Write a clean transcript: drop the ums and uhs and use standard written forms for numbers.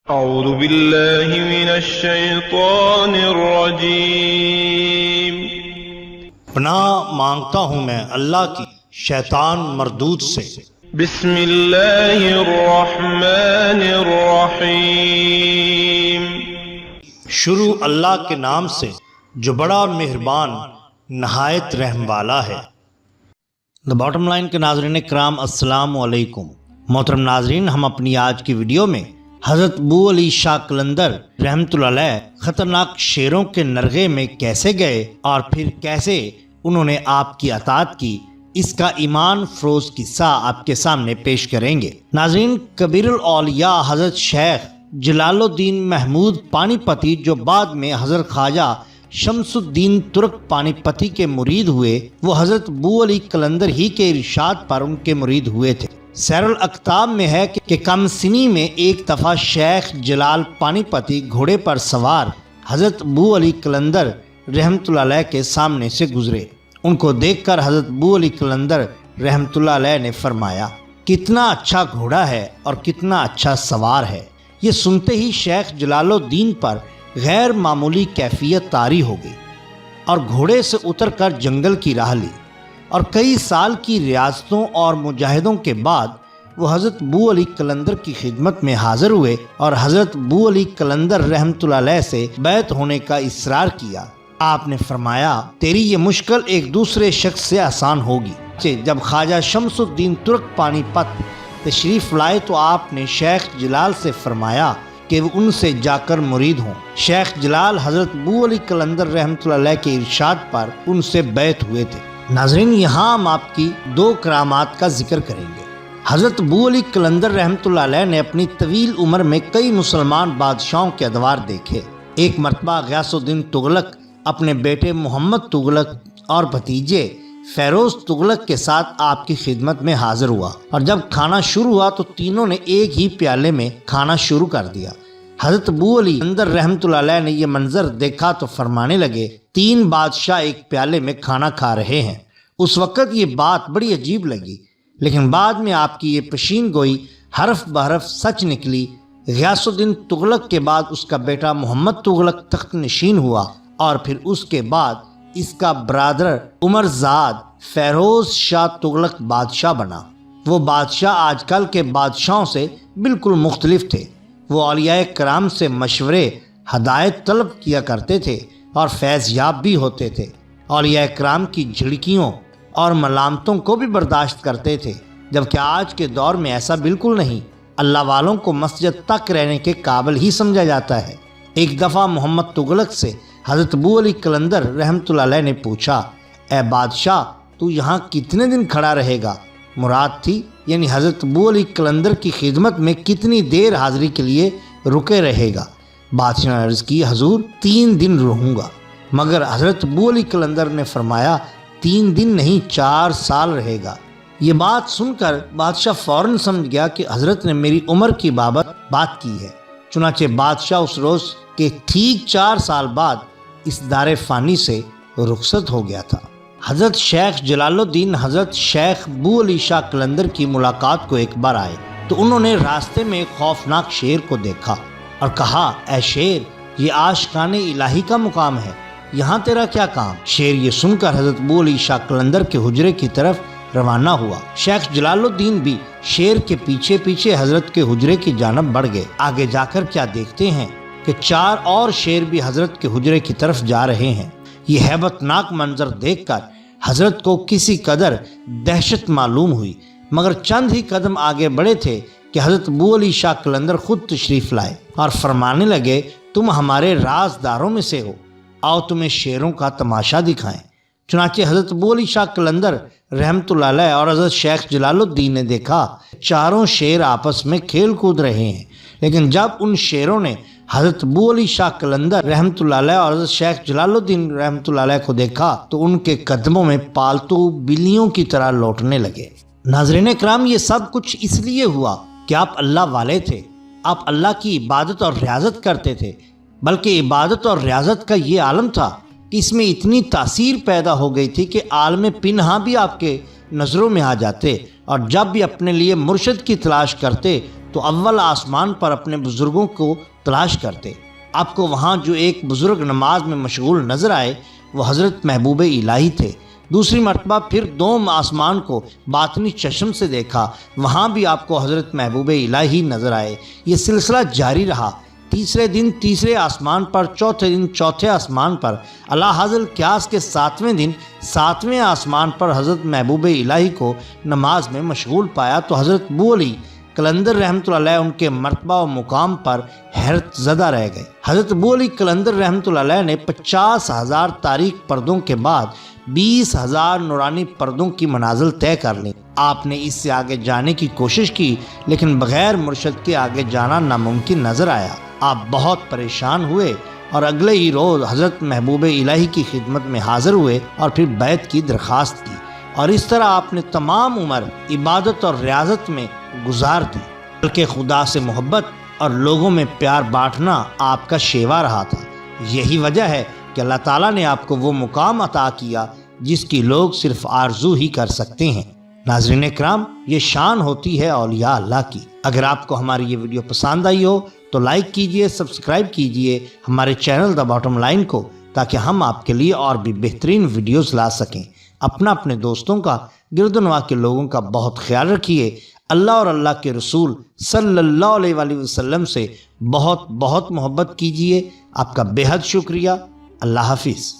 اعوذ باللہ من الشیطان الرجیم۔ پناہ مانگتا ہوں میں اللہ کی شیطان مردود سے۔ بسم اللہ الرحمن الرحیم۔ شروع اللہ کے نام سے جو بڑا مہربان نہایت رحم والا ہے۔ دا باٹم لائن کے ناظرین کرام السلام علیکم۔ محترم ناظرین، ہم اپنی آج کی ویڈیو میں حضرت ابو علی شاہ قلندر رحمۃ اللہ علیہ خطرناک شیروں کے نرغے میں کیسے گئے اور پھر کیسے انہوں نے آپ کی اطاعت کی، اس کا ایمان فروز قصہ آپ کے سامنے پیش کریں گے۔ ناظرین، کبیر الاولیاء حضرت شیخ جلال الدین محمود پانی پتی، جو بعد میں حضرت خواجہ شمس الدین ترک پانی پتی کے مرید ہوئے، وہ حضرت ابو علی قلندر ہی کے ارشاد پر ان کے مرید ہوئے تھے۔ سیر الاکتاب میں ہے کہ کم سنی میں ایک دفعہ شیخ جلال پانی پتی گھوڑے پر سوار حضرت ابو علی قلندر رحمۃ اللہ علیہ کے سامنے سے گزرے۔ ان کو دیکھ کر حضرت ابو علی قلندر رحمۃ اللہ علیہ نے فرمایا، کتنا اچھا گھوڑا ہے اور کتنا اچھا سوار ہے۔ یہ سنتے ہی شیخ جلال الدین پر غیر معمولی کیفیت طاری ہو گئی اور گھوڑے سے اتر کر جنگل کی راہ لی، اور کئی سال کی ریاضتوں اور مجاہدوں کے بعد وہ حضرت ابو علی قلندر کی خدمت میں حاضر ہوئے اور حضرت ابو علی قلندر رحمۃ اللہ علیہ سے بیعت ہونے کا اصرار کیا۔ آپ نے فرمایا، تیری یہ مشکل ایک دوسرے شخص سے آسان ہوگی۔ جب خواجہ شمس الدین ترک پانی پت تشریف لائے تو آپ نے شیخ جلال سے فرمایا کہ وہ ان سے جا کر مرید ہوں۔ شیخ جلال حضرت ابو علی قلندر رحمۃ اللہ علیہ کے ارشاد پر ان سے بیعت ہوئے تھے۔ ناظرین، یہاں ہم آپ کی دو کرامات کا ذکر کریں گے۔ حضرت ابو علی قلندر رحمۃ اللہ علیہ نے اپنی طویل عمر میں کئی مسلمان بادشاہوں کے ادوار دیکھے۔ ایک مرتبہ غیاث الدین تغلق اپنے بیٹے محمد تغلق اور بھتیجے فیروز تغلق کے ساتھ آپ کی خدمت میں حاضر ہوا، اور جب کھانا شروع ہوا تو تینوں نے ایک ہی پیالے میں کھانا شروع کر دیا۔ حضرت ابو علی قلندر رحمۃ اللہ علیہ نے یہ منظر دیکھا تو فرمانے لگے، تین بادشاہ ایک پیالے میں کھانا کھا رہے ہیں۔ اس وقت یہ بات بڑی عجیب لگی، لیکن بعد میں آپ کی یہ پیشین گوئی حرف بحرف سچ نکلی۔ غیاث الدین تغلق کے بعد اس کا بیٹا محمد تغلق تخت نشین ہوا، اور پھر اس کے بعد اس کا برادر عمر زاد فیروز شاہ تغلق بادشاہ بنا۔ وہ بادشاہ آج کل کے بادشاہوں سے بالکل مختلف تھے۔ وہ اولیاء کرام سے مشورے ہدایت طلب کیا کرتے تھے اور فیض یاب بھی ہوتے تھے۔ اولیاء کرام کی جھڑکیوں اور ملامتوں کو بھی برداشت کرتے تھے، جبکہ آج کے دور میں ایسا بالکل نہیں۔ اللہ والوں کو مسجد تک رہنے کے قابل ہی سمجھا جاتا ہے۔ ایک دفعہ محمد تغلق سے حضرت ابو علی قلندر رحمۃ اللہ علیہ نے پوچھا، اے بادشاہ، تو یہاں کتنے دن کھڑا رہے گا؟ مراد تھی یعنی حضرت ابو علی قلندر کی خدمت میں کتنی دیر حاضری کے لیے رکے رہے گا؟ بادشاہ نے عرض کی، حضور 3 دن رہوں گا۔ مگر حضرت ابو علی قلندر نے فرمایا، 3 دن نہیں 4 سال رہے گا۔ یہ بات سن کر بادشاہ فوراً سمجھ گیا کہ حضرت نے میری عمر کی بابت بات کی ہے۔ چنانچہ بادشاہ اس روز کے ٹھیک 4 سال بعد اس دار فانی سے رخصت ہو گیا تھا۔ حضرت شیخ جلال الدین حضرت شیخ ابو علی شاہ قلندر کی ملاقات کو ایک بار آئے تو انہوں نے راستے میں ایک خوفناک شیر کو دیکھا اور کہا، اے شیر، یہ عاشقان الہی کا مقام ہے، یہاں تیرا کیا کام؟ شیر یہ سن کر حضرت ابو علی شاہ قلندر کے حجرے کی طرف روانہ ہوا۔ شیخ جلال الدین بھی شیر کے پیچھے پیچھے حضرت کے حجرے کی جانب بڑھ گئے۔ آگے جا کر کیا دیکھتے ہیں کہ 4 اور شیر بھی حضرت کے حجرے کی طرف جا رہے ہیں۔ یہ ہیبت ناک منظر دیکھ کر حضرت کو کسی قدر دہشت معلوم ہوئی، مگر چند ہی قدم آگے بڑھے تھے کہ حضرت ابو علی شاہ قلندر خود تشریف لائے اور فرمانے لگے، تم ہمارے رازداروں میں سے ہو، آؤ تمہیں شیروں کا تماشا دکھائیں۔ چنانچہ حضرت ابو علی شاہ قلندر رحمۃ اللہ علیہ اور حضرت شیخ جلال الدین نے دیکھا 4 شیر آپس میں کھیل کود رہے ہیں، لیکن جب ان شیروں نے حضرت ابو علی شاہ قلندر رحمۃ اللہ علیہ اور حضرت شیخ جلال الدین رحمۃ اللہ علیہ کو دیکھا تو ان کے قدموں میں پالتو بلیوں کی طرح لوٹنے لگے۔ ناظرین کرام، یہ سب کچھ اس لیے ہوا کہ آپ اللہ والے تھے، آپ اللہ کی عبادت اور ریاضت کرتے تھے، بلکہ عبادت اور ریاضت کا یہ عالم تھا کہ اس میں اتنی تاثیر پیدا ہو گئی تھی کہ عالم پنہاں بھی آپ کے نظروں میں آ جاتے، اور جب بھی اپنے لیے مرشد کی تلاش کرتے تو تو اول آسمان پر اپنے بزرگوں کو تلاش کرتے۔ آپ کو وہاں جو ایک بزرگ نماز میں مشغول نظر آئے وہ حضرت محبوب الہی تھے۔ دوسری مرتبہ پھر دوم آسمان کو باطنی چشم سے دیکھا، وہاں بھی آپ کو حضرت محبوب الہی نظر آئے۔ یہ سلسلہ جاری رہا۔ تیسرے دن تیسرے آسمان پر، چوتھے دن چوتھے آسمان پر، اعلیٰ حاضر قیاس کے 7ویں دن 7ویں آسمان پر حضرت محبوب الہی کو نماز میں مشغول پایا تو حضرت ابو علی قلندر رحمۃ اللہ علیہ ان کے مرتبہ و مقام پر حیرت زدہ رہ گئے۔ حضرت ابو علی قلندر رحمۃ اللہ علیہ نے 50,000 تاریک پردوں کے بعد 20,000 نورانی پردوں کی منازل طے کر لی۔ آپ نے اس سے آگے جانے کی کوشش کی لیکن بغیر مرشد کے آگے جانا ناممکن نظر آیا۔ آپ بہت پریشان ہوئے اور اگلے ہی روز حضرت محبوب الہی کی خدمت میں حاضر ہوئے اور پھر بیعت کی درخواست کی، اور اس طرح آپ نے تمام عمر عبادت اور ریاضت میں گزار دی، بلکہ خدا سے محبت اور لوگوں میں پیار بانٹنا آپ کا شیوا رہا تھا۔ یہی وجہ ہے کہ اللہ تعالیٰ نے آپ کو وہ مقام عطا کیا جس کی لوگ صرف آرزو ہی کر سکتے ہیں۔ ناظرین اکرام، یہ شان ہوتی ہے اولیاء اللہ کی۔ اگر آپ کو ہماری یہ ویڈیو پسند آئی ہو تو لائک کیجئے، سبسکرائب کیجئے ہمارے چینل دا باٹم لائن کو، تاکہ ہم آپ کے لیے اور بھی بہترین ویڈیوز لا سکیں۔ اپنے دوستوں کا، گرد و نواح کے لوگوں کا بہت خیال رکھیے۔ اللہ اور اللہ کے رسول صلی اللہ علیہ وآلہ وسلم سے بہت بہت محبت کیجئے۔ آپ کا بے حد شکریہ۔ اللہ حافظ۔